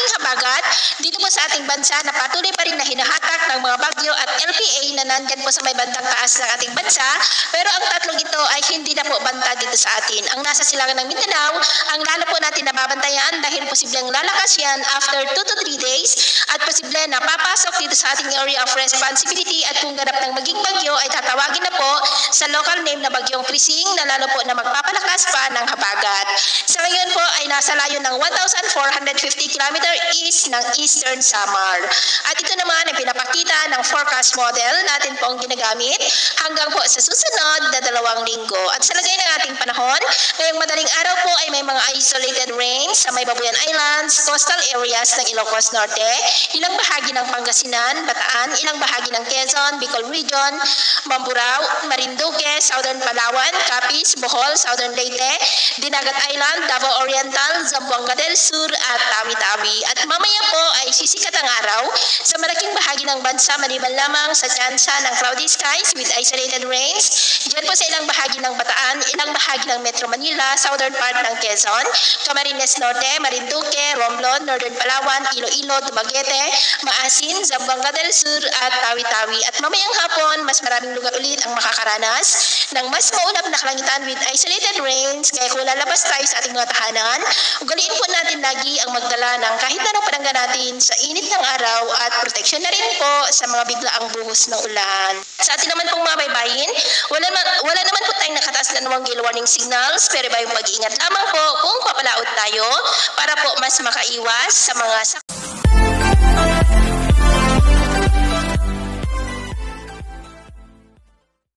ating habagat dito po sa ating bansa na patuloy pa rin na hinahatak ng mga bagyo at LPA na nandyan po sa may bandang taas ng ating bansa. Pero ang tatlong ito ay hindi na po banta dito sa atin. Ang nasa silangan ng Mindanao, ang lalo po natin nababantayan dahil posibleng lalakas yan after 2 to 3 days at posible na papasok dito sa ating area of responsibility at kung ganap ng maging bagyo ay tatawagin na po sa local name na bagyong Krising na lalo po na magpapalakas pa ng habagat. Sa ngayon po ay nasa layo ng 1,450 km east ng Eastern Samar. At ito naman ay pinapakita ng forecast model natin pong ginagamit hanggang po sa susunod na 2 linggo. At sa lagay ng ating panahon, ngayong madaling araw po ay may mga isolated rains sa may Babuyan Islands, coastal areas ng Ilocos Norte, ilang bahagi ng Pangasinan, Bataan, ilang bahagi ng Quezon, Bicol Region, Mamburao, Marinduque, Southern Palawan, Capiz, Bohol, Southern Leyte, Dinagat Island, Davao Oriental, Zamboanga del Sur at Tawi-Tawi. At mamaya po ay sisikat ang araw sa malaking bahagi ng bansa maliban lamang sa tsansa ng cloudy skies with isolated rains. Diyan po sa ilang bahagi ng Bataan, ilang bahagi ng Metro Manila, southern part ng Quezon, Camarines Norte, Marinduque, Romblon, Northern Palawan, Iloilo, Dumaguete, Maasin, Zamboanga del Sur at Tawi-Tawi. At mamayang hapon, mas maraming lugar ulit ang makakaranas ng mas maulap na kalangitan with isolated rains. Kaya kung lalabas tayo sa ating mga tahanan, ugaliin po natin lagi ang magdala ng kahit anong panangga natin sa init ng araw at proteksyon na rin po sa mga biglaang buhos ng ulan. Sa atin naman pong mga baybayin, wala naman po tayong nakataas na namang gale warning signals, pero bayong mag-iingat lamang po kung papalaot tayo para po mas makaiwas sa mga